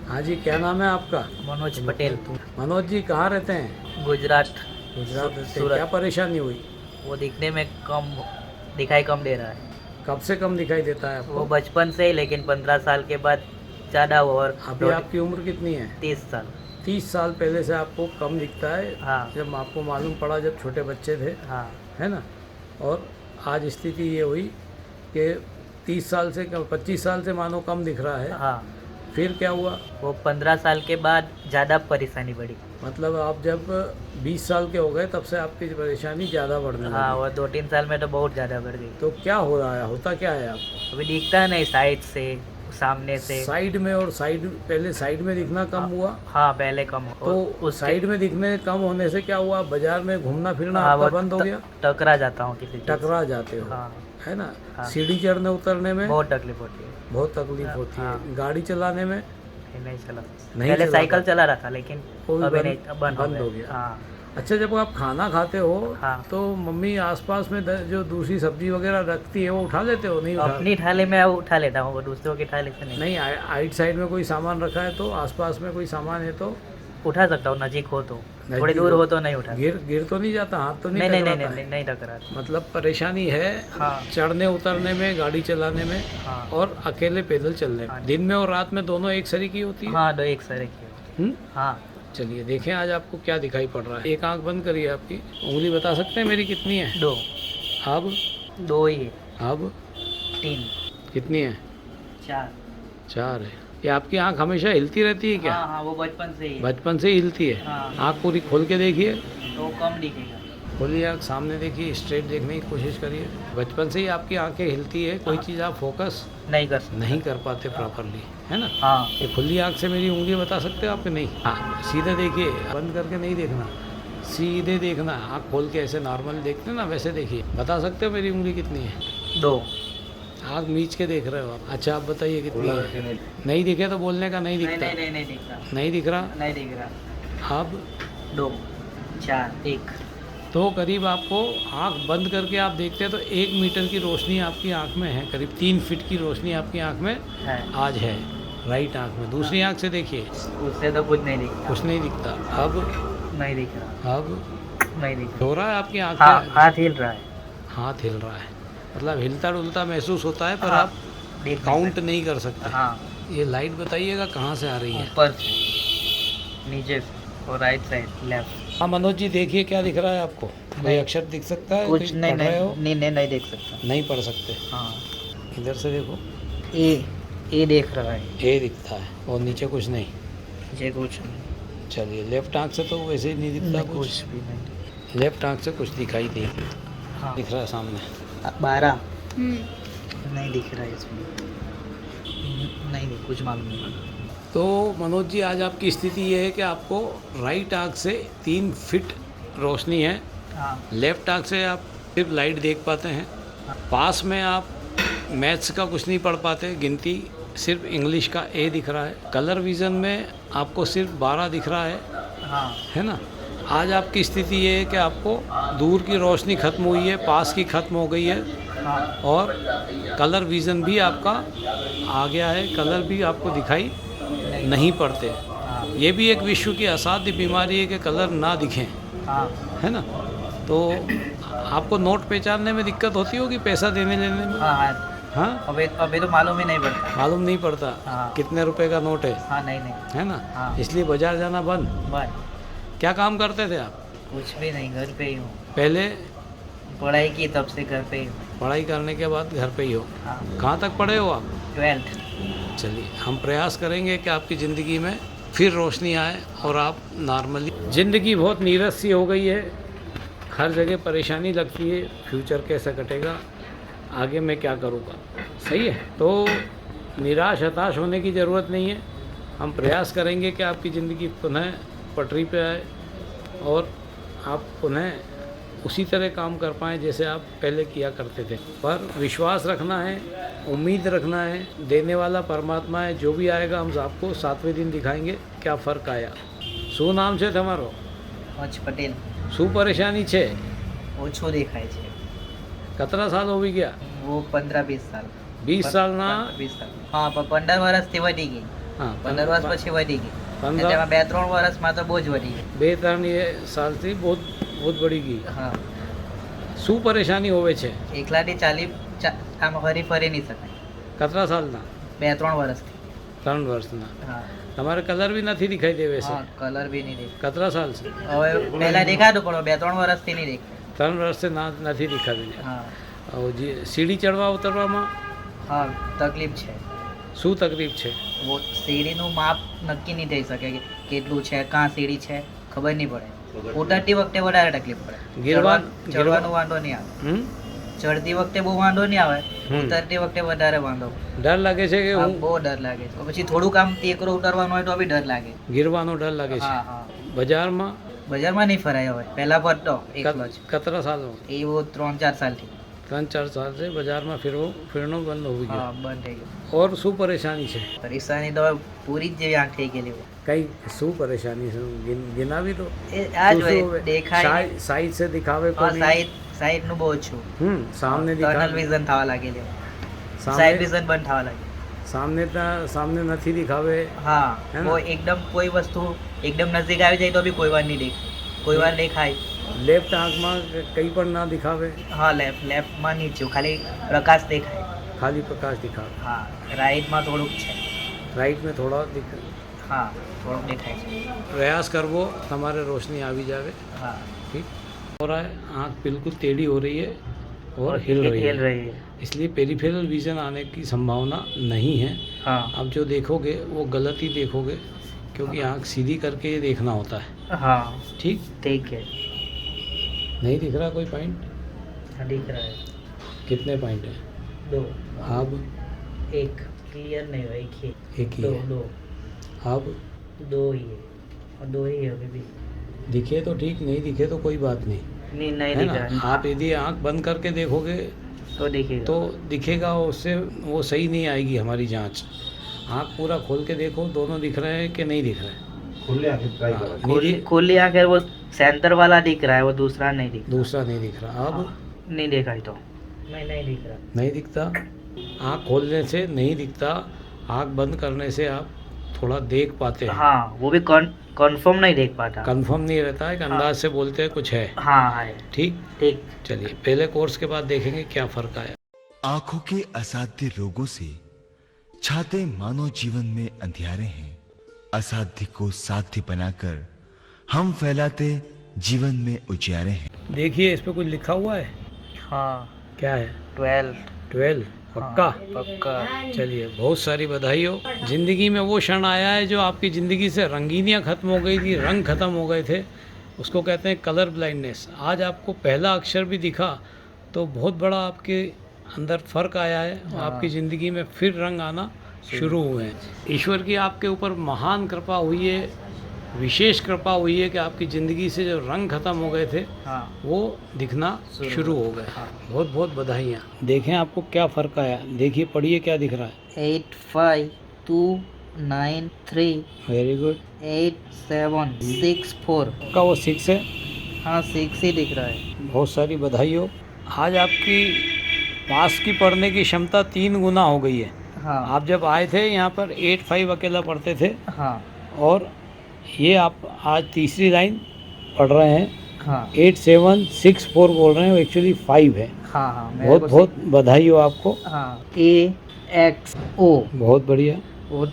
हाँ जी, क्या नाम है आपका? मनोज पटेल। मनोज जी कहाँ रहते हैं? गुजरात। गुजरात रहते हैं। सूरत। क्या परेशानी हुई? वो दिखने में कम दिखाई कम दे रहा है। कब से कम दिखाई देता है वो आपको? बचपन से ही, लेकिन 15 साल के बाद ज़्यादा हुआ। और अभी आपकी उम्र कितनी है? 30 साल। 30 साल पहले से आपको कम दिखता है? हाँ जब आपको मालूम पड़ा जब छोटे बच्चे थे, हाँ है ना? और आज स्थिति ये हुई कि 30 साल से 25 साल से मानो कम दिख रहा है। हाँ। फिर क्या हुआ? वो 15 साल के बाद ज़्यादा परेशानी बढ़ी। मतलब आप जब 20 साल के हो गए तब से आपकी परेशानी ज़्यादा बढ़ने हाँ, लगी। वो 2-3 साल में तो बहुत ज़्यादा बढ़ गई। तो क्या हो रहा है, होता क्या है आपको? अभी दिखता नहीं, साइड से, सामने से। साइड में, और साइड पहले साइड में दिखना कम हुआ, हाँ, पहले कम हो। तो उसके- साइड में दिखने कम होने से क्या हुआ? बाजार में घूमना फिरना हाँ, आपका वो बंद हो गया? टकरा जाता हूँ किसी चीज़ से। टकरा जाते हो, हाँ, है ना? हाँ। सीढ़ी चढ़ने उतरने में बहुत तकलीफ होती है। बहुत तकलीफ होती है। हाँ। गाड़ी चलाने में नहीं चला। नहीं पहले चला साइकिल था। चला रहा था, लेकिन वो भी अभी बंद- नहीं, अब बंद हो गया। हाँ। अच्छा, जब आप खाना खाते हो हाँ। तो मम्मी आसपास में जो दूसरी सब्जी वगैरह रखती है वो उठा लेते हो? नहीं उठा? अपनी थाली में उठा लेता हूँ, वो दूसरों की थाली से नहीं। नहीं, आइट साइड में कोई सामान रखा है तो, आसपास में कोई सामान है तो उठा सकता हूँ, नजीक हो तो। नज़दीक थोड़ी दूर हो तो नहीं उठा। गिर तो नहीं जाता? हाथ तो नहीं नहीं नहीं नहीं टकराता नहीं है? नहीं टकरा। मतलब परेशानी है हाँ चढ़ने उतरने में, गाड़ी चलाने में, हाँ और अकेले पैदल चलने में। हाँ। दिन में और रात में दोनों एक सरी की होती है? हाँ, दो एक सर की। हम्म? हाँ, चलिए देखें आज आपको क्या दिखाई पड़ रहा है। एक आंख बंद करिए, आपकी उंगली बता सकते हैं मेरी कितनी है? 2 अब 2 ही है। अब 3 कितनी है? 4। 4 है। ये आपकी आंख हमेशा हिलती रहती है क्या? हाँ हाँ, वो बचपन से ही। बचपन से ही हिलती है? हाँ। आंख पूरी खोल के देखिए, तो कम दिखेगा। खोलिए आँख, सामने देखिए, स्ट्रेट देखने की कोशिश करिए। बचपन से ही आपकी आंखें हिलती है, कोई चीज़ आप फोकस नहीं कर सकते। नहीं कर पाते प्रॉपरली, है ना? हाँ ये खुली आँख से मेरी उंगली बता सकते हो आप कि नहीं? हाँ, सीधे देखिए, बंद करके नहीं देखना, सीधे देखना। आँख खोल के ऐसे नॉर्मल देखते ना, वैसे देखिए। बता सकते हो मेरी उंगली कितनी है? 2। आँख मीच के देख रहे हो आप? अच्छा, आप बताइए कितनी है? नहीं दिखे तो बोलने का नहीं नहीं दिखता? नहीं नहीं नहीं दिख रहा। नहीं दिख रहा? नहीं दिख रहा। अब 2 4 1। तो करीब आपको आंख बंद करके आप देखते हैं तो 1 मीटर की रोशनी आपकी आंख में है, करीब 3 फीट की रोशनी आपकी आंख में है। आज है, राइट आंख में। दूसरी आंख से देखिए, उससे तो कुछ नहीं दिख रहा। कुछ नहीं दिखता। अब नहीं दिख रहा। अब नहीं दिख रहा। हो रहा है आपकी आंख हाँ, में? हाथ हिल रहा है। हाथ हिल रहा है, मतलब हिलता डुलता महसूस होता है, पर हाँ, आप देख काउंट नहीं कर सकते। हाँ, ये लाइट बताइएगा कहाँ से आ रही है? ऊपर से, नीचे से, और राइट साइड, लेफ्ट। हाँ मनोज जी, देखिए क्या दिख रहा है आपको? कोई नहीं। अक्षर दिख सकता है? कुछ कोई नहीं पढ़ रहे हो? नहीं देख सकता। नहीं पढ़ सकते। हाँ, इधर से देखो, ए देख रहा है। ए दिखता है, और नीचे कुछ नहीं। ये कुछ नहीं। चलिए, लेफ्ट आंख से तो वैसे ही नहीं दिखता नहीं, कुछ। कुछ भी नहीं। लेफ्ट आंख से कुछ दिखाई नहीं हाँ, दिख रहा है सामने। 12 नहीं दिख रहा है इसमें। नहीं कुछ मालूम नहीं। तो मनोज जी, आज आपकी स्थिति ये है कि आपको राइट आंख से 3 फीट रोशनी है, हाँ लेफ्ट आंख से आप सिर्फ लाइट देख पाते हैं। पास में आप मैथ्स का कुछ नहीं पढ़ पाते, गिनती, सिर्फ इंग्लिश का ए दिख रहा है। कलर विज़न में आपको सिर्फ 12 दिख रहा हाँ है ना? आज आपकी स्थिति ये है कि आपको दूर की रोशनी ख़त्म हुई है, पास की ख़त्म हो गई है, हाँ और कलर विज़न भी आपका आ गया है, कलर भी आपको दिखाई नहीं पड़ते। हाँ ये भी एक विश्व की असाध्य बीमारी है कि कलर ना दिखें, हाँ है ना? तो आपको नोट पहचानने में दिक्कत होती होगी, पैसा देने लेने में? हाँ हाँ। हाँ, अभी तो मालूम ही नहीं पड़ता। मालूम नहीं पड़ता हाँ। कितने रुपए का नोट है हाँ, नहीं है ना? हाँ। इसलिए बाजार जाना बंद। बस क्या काम करते थे आप कुछ भी नहीं, घर पे ही हूँ। पहले? पढ़ाई की तब से घर पे ही हूँ। पढ़ाई करने के बाद घर पे ही हो? हाँ, कहाँ तक पढ़े हो आप? 12th। चलिए, हम प्रयास करेंगे कि आपकी ज़िंदगी में फिर रोशनी आए और आप नॉर्मली। ज़िंदगी बहुत नीरस सी हो गई है, हर जगह परेशानी लगती है, फ्यूचर कैसे कटेगा, आगे मैं क्या करूँगा, सही है? तो निराश हताश होने की ज़रूरत नहीं है। हम प्रयास करेंगे कि आपकी ज़िंदगी पुनः पटरी पे आए और आप पुनः उसी तरह काम कर पाएँ जैसे आप पहले किया करते थे। पर विश्वास रखना है, उम्मीद रखना है, देने वाला परमात्मा है, जो भी आएगा हम आपको 7वें दिन दिखाएंगे क्या फ़र्क आया। શું નામ છે તમારો? मनोज पटेल। શું પરેશાની છે? ઓછું દેખાય છે। કતરા સાલ હોવી ગયા? वो 15-20 साल। 20 સાલના 20 साल। हाँ, पर 15 वर्ष से वधी गई। હા 15 વર્ષ પછી વધી ગઈ. 15 તેમાં 2-3 વર્ષમાં તો બહુ જ વધી ગઈ. 2-3 સાલથી બહુ બળી ગઈ. હા, શું પરેશાની હોવે છે? એકલાથી આમ હરી ફરી નહીં શકાય. કેટલા સાલના? 2-3 વર્ષથી. 3 વર્ષના. હા, તમારે કલર બી નથી દિખાઈ દેવે છે? હા, કલર બી નહીં દેખાય. કેટલા સાલ છે? હવે પહેલા દેખાતું પણ 2-3 વર્ષથી નહીં દેખાય. 3 વર્ષથી નથી દેખાતી. હા, સીડી ચડવા ઉતરવામાં હા, તકલીફ છે. શું તકલીફ છે? સીડીનું માપ નક્કી નહીં થઈ શકે કે કેટલું છે, ક્યાં સીડી છે ખબર નહીં પડે. ઉતરતી વખતે વધારે તકલીફ પડે. ચડવાનો વાંધો નહીં આવે. ચડતી વખતે બહુ વાંધો નહીં આવે, ઉતરતી વખતે વધારે વાંધો. ડર લાગે છે કે બહુ ડર લાગે છે. પછી થોડું કામ ટેકરો ઉતારવાનું હોય તો બી ડર લાગે. ગીરવાનો ડર લાગે છે. હા, હા. બજારમાં નહીં ફરાય હવે. પહેલા ફરતો એકલો જ. કેટલા સાલો? એવો 3-4 સાલથી. 3-4 साल से बाजार में फिरनो बंद हो गया। હા, બંધ થઈ ગયું. और શું પરેશાની છે? પરેશાની તો હવે પૂરી જ જેવી આંખ થઈ ગયેલી હોય. કઈ શું પરેશાની છે? ગિનાવી તો એ આ જ હોય, દેખાય. સાઈડ से दिखावे હા, को સાઈડ નું બહુ ઓછું. सामने ટનલ दिखावे વિઝન થવા લાગેલી. સાઈડ વિઝન બંધ થવા લાગે. सामने નથી दिखावे. હા, હે ને? કોઈ એકદમ કોઈ વસ્તુ એકદમ નજીક આવી જાય તો બી કોઈ વાર નહીં દેખાય. કોઈ વાર દેખાય. લેફ્ટ આંખમાં કંઈ પણ ના દિખાવે. હા, લેફ્ટમાં નીચું ખાલી પ્રકાશ દેખાય. ખાલી પ્રકાશ દિખાવે. હા, રાઈટમાં થોડુંક છે. રાઈટ में थोड़ा दिखावे. હા, થોડુંક દેખાય છે. प्रयास करवो તમારે रोशनी આવી जावे. હા, ठीक हो रहा है? आँख बिल्कुल टेढ़ी हो रही है और हिल रही है, इसलिए पेरिफेरल विजन आने की संभावना नहीं है. हाँ, आप जो देखोगे वो गलत ही देखोगे, क्योंकि आँख सीधी करके ये देखना होता है. हाँ, ठीक ठीक है. नहीं दिख रहा कोई पॉइंट? दिख रहा है. कितने पॉइंट है? 2. अब एक क्लियर नहीं हुआ. एक ही एक ही है. 2. अब 2 ही है और 2 ही है अभी भी. दिखे तो ठीक, नहीं दिखे तो कोई बात नहीं, नहीं है दिख ना? रहा. आप यदि आँख बंद करके देखोगे तो दिखेगा. तो दिखेगा, उससे वो सही नहीं आएगी हमारी जांच. आँख पूरा खोल के देखो, दोनों दिख रहे हैं कि नहीं दिख रहे हैं. खुली आंखें वो सेंटर वाला दिख रहा है, वो दूसरा नहीं दिख. दूसरा नहीं दिख रहा. अब नहीं देखा ही तो नहीं दिख रहा. नहीं दिखता. आँख खोलने से नहीं दिखता, आँख बंद करने से आप थोड़ा देख पाते हैं. हाँ, वो भी कंफर्म नहीं देख पाता. कंफर्म नहीं रहता है, एक अंदाज से बोलते हैं कुछ है. हाँ है. ठीक. चलिए पहले कोर्स के बाद देखेंगे क्या फर्क आया. आंखों के असाध्य रोगों से छाते मानव जीवन में अंधियारे हैं. असाध्य को साध्य बनाकर हम फैलाते जीवन में उजियारे हैं. देखिए इस पे कुछ लिखा हुआ है. हाँ, क्या है? 12. पक्का? पक्का. चलिए बहुत सारी बधाई हो. जिंदगी में वो क्षण आया है जो आपकी ज़िंदगी से रंगीनियाँ ख़त्म हो गई थी, रंग ख़त्म हो गए थे, उसको कहते हैं कलर ब्लाइंडनेस. आज आपको पहला अक्षर भी दिखा तो बहुत बड़ा आपके अंदर फ़र्क आया है. आपकी ज़िंदगी में फिर रंग आना शुरू हुए हैं. ईश्वर की आपके ऊपर महान कृपा हुई है, विशेष कृपा हुई है कि आपकी ज़िंदगी से जो रंग ख़त्म हो गए थे वो दिखना शुरू हो गए. बहुत बहुत बधाइयाँ. देखें आपको क्या फ़र्क आया. देखिए पढ़िए क्या दिख रहा है. 85293. Very good. 8764. का वो 6 है. हाँ, 6 ही दिख रहा है. बहुत सारी बधाई हो. आज आपकी पास की पढ़ने की क्षमता 3 गुना हो गई है. हाँ, आप जब आए थे यहाँ पर 8-5 अकेला पढ़ते थे हाँ, और ये आप आज तीसरी लाइन पढ़ रहे हैं. हाँ, 8764 बोल रहे हैं, एक्चुअली 5 है. हाँ, हाँ. बहुत बहुत बधाई हो आपको. हाँ, AXO. बहुत बढ़िया. वो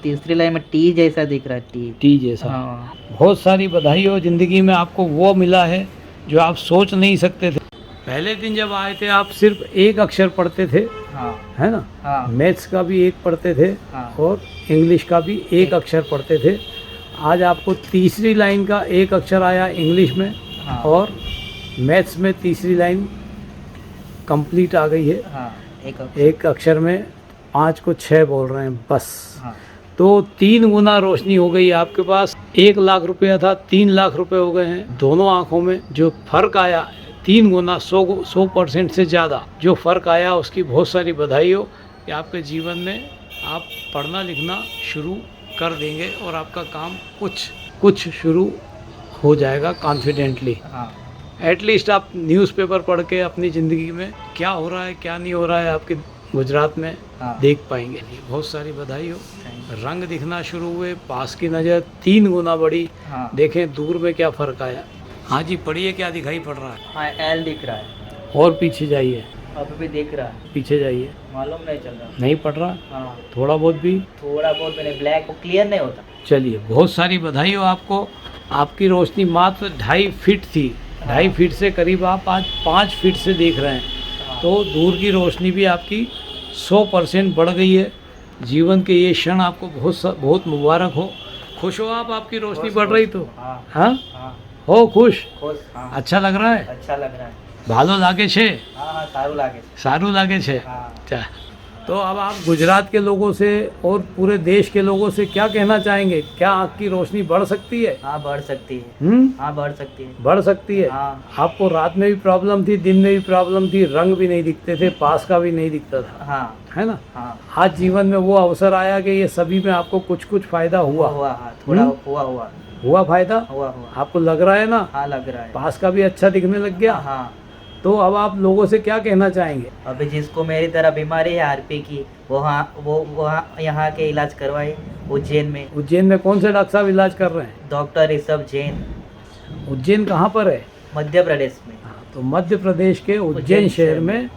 तीसरी लाइन में टी जैसा दिख रहा है. टी जैसा. हाँ, बहुत सारी बधाई हो. ज़िंदगी में आपको वो मिला है जो आप सोच नहीं सकते थे. पहले दिन जब आए थे आप सिर्फ एक अक्षर पढ़ते थे, हाँ, है ना? हाँ, मैथ्स का भी एक पढ़ते थे हाँ, और इंग्लिश का भी एक अक्षर पढ़ते थे. आज आपको तीसरी लाइन का एक अक्षर आया इंग्लिश में, हाँ, और मैथ्स में तीसरी लाइन कंप्लीट आ गई है. हाँ, एक अक्षर में 5 को 6 बोल रहे हैं बस. हाँ, तो 3 गुना रोशनी हो गई आपके पास. 1 लाख रुपया था, 3 लाख रुपए हो गए हैं. दोनों आँखों में जो फ़र्क आया 3 गुना, 100% से ज़्यादा जो फ़र्क आया, उसकी बहुत सारी बधाई हो कि आपके जीवन में आप पढ़ना लिखना शुरू कर देंगे और आपका काम कुछ शुरू हो जाएगा कॉन्फिडेंटली. हाँ, एटलीस्ट आप न्यूज़पेपर पढ़ के अपनी ज़िंदगी में क्या हो रहा है क्या नहीं हो रहा है आपके गुजरात में हाँ. देख पाएंगे. बहुत सारी बधाई हो. नहीं। रंग दिखना शुरू हुए, पास की नज़र 3 गुना बढ़ी। हाँ देखें दूर में क्या फ़र्क आया। हाँ जी, पढ़िए, क्या दिखाई पड़ रहा है? हाँ एल दिख रहा है, और पीछे जाइए, अभी भी दिख रहा है, पीछे जाइए, मालूम नहीं चल रहा। नहीं पढ़ रहा, हाँ थोड़ा बहुत भी। थोड़ा बहुत मैंने ब्लैक वो क्लियर नहीं होता। चलिए, बहुत सारी बधाई हो आपको। आपकी रोशनी मात्र 2.5 फीट थी, 2.5 फीट से करीब आप आज 5 फीट से देख रहे हैं। हाँ। तो दूर की रोशनी भी आपकी 100% बढ़ गई है। जीवन के ये क्षण आपको बहुत मुबारक हो। खुश हो आप, आपकी रोशनी बढ़ रही तो? हाँ हाँ, हाँ हो खुश? खुश। हाँ अच्छा लग रहा है? अच्छा लग रहा है। भालो लागे छे? हाँ हाँ सारू लागे। सारू लागे छे। हाँ अच्छा, तो अब आप गुजरात के लोगों से और पूरे देश के लोगों से क्या कहना चाहेंगे? क्या आँख की रोशनी बढ़ सकती है? हाँ बढ़ सकती है। हाँ बढ़ सकती है। बढ़ सकती है। हाँ आपको रात में भी प्रॉब्लम थी, दिन में भी प्रॉब्लम थी, रंग भी नहीं दिखते थे, पास का भी नहीं दिखता था, हाँ है ना? हाँ आज जीवन में वो अवसर आया कि ये सभी में आपको कुछ कुछ फायदा हुआ। हुआ। हाँ थोड़ा हुआ फायदा? हुआ। आपको लग रहा है ना? हाँ लग रहा है। पास का भी अच्छा दिखने लग गया। हाँ तो अब आप लोगों से क्या कहना चाहेंगे? अभी जिसको मेरी तरह बीमारी है आरपी की, वो यहाँ के इलाज करवाए उज्जैन में। उज्जैन में कौन से डॉक्टर साहब इलाज कर रहे हैं? डॉक्टर ऋषभ जैन। उज्जैन कहाँ पर है? मध्य प्रदेश में। हाँ, तो मध्य प्रदेश के उज्जैन शहर में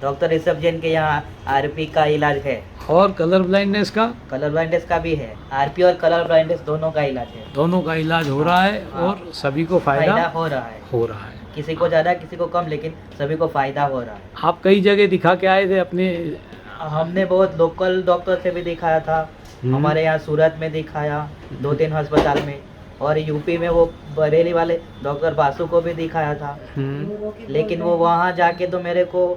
डॉक्टर ऋषभ जैन के यहाँ आरपी का इलाज है। और कलर ब्लाइंडनेस का? कलर ब्लाइंडनेस का भी है। आरपी और कलर ब्लाइंडनेस दोनों का इलाज है। दोनों का इलाज हो रहा है और सभी को फायदा फायदा हो रहा है। हो रहा है। किसी को ज़्यादा किसी को कम, लेकिन सभी को फायदा हो रहा है। आप कई जगह दिखा के आए थे अपने? हमने बहुत लोकल डॉक्टर से भी दिखाया था। हमारे यहाँ सूरत में दिखाया 2-3 अस्पताल में, और यूपी में वो बरेली वाले डॉक्टर बासु को भी दिखाया था। लेकिन वो वहाँ जाके तो मेरे को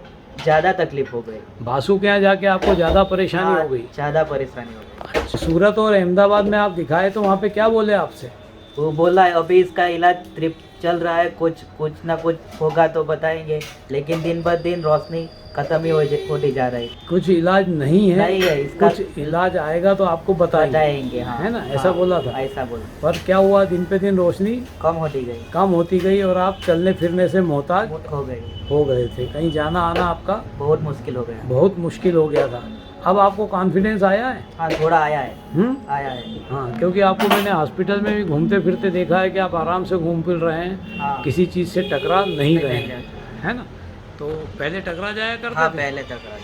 ज़्यादा तकलीफ हो गई। बासु के यहाँ जाके आपको ज़्यादा परेशानी हो गई? ज़्यादा परेशानी हो गई। सूरत और अहमदाबाद में आप दिखाए तो वहाँ पे क्या बोले आपसे? वो बोला है अभी इसका इलाज चल रहा है, कुछ ना कुछ होगा तो बताएंगे, लेकिन दिन ब दिन रोशनी खत्म ही होती जा रही है। कुछ इलाज नहीं है, नहीं है इसका। कुछ इलाज आएगा तो आपको बताएंगे। हाँ है ना? ऐसा बोला था? ऐसा बोला। पर क्या हुआ, दिन पे दिन रोशनी कम होती गई और आप चलने फिरने से मोहताज हो गए थे। कहीं जाना आना आपका बहुत मुश्किल हो गया। बहुत मुश्किल हो गया था। अब आपको कॉन्फिडेंस आया है? हाँ थोड़ा आया है। आया है। हाँ, क्योंकि आपको मैंने हॉस्पिटल में भी घूमते फिरते देखा है कि आप आराम से घूम फिर रहे हैं। हाँ। किसी चीज़ से टकरा नहीं रहे हैं, है ना? तो पहले टकरा जाया करते हाँ थे? पहले टकरा।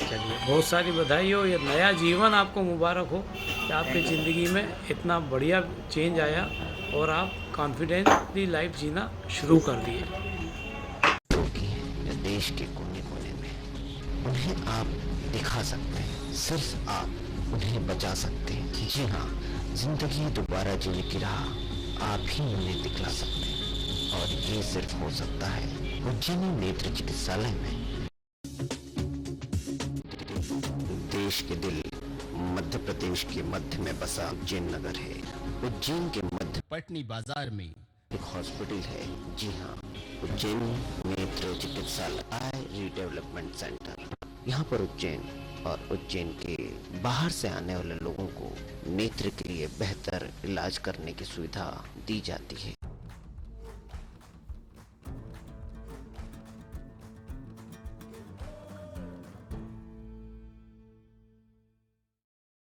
चलिए, बहुत सारी बधाई हो। ये नया जीवन आपको मुबारक हो कि आपकी ज़िंदगी में इतना बढ़िया चेंज आया और आप कॉन्फिडेंटली लाइफ जीना शुरू कर दिए। देश के कोने कोने में उन्हें आप दिखा सकते हैं, सिर्फ आप उन्हें बचा सकते हैं। जी हाँ, जिंदगी दोबारा जीने की राह आप ही उन्हें दिखला सकते हैं, और ये सिर्फ हो सकता है उज्जैनी नेत्र चिकित्सालय में। देश के दिल मध्य प्रदेश के मध्य में बसा उज्जैन नगर है। उज्जैन के मध्य पटनी बाजार में एक हॉस्पिटल है। जी हाँ, उज्जैन नेत्र चिकित्सालय आई रीडेवलपमेंट सेंटर। यहाँ पर उज्जैन और उज्जैन के बाहर से आने वाले लोगों को नेत्र के लिए बेहतर इलाज करने की सुविधा दी जाती है।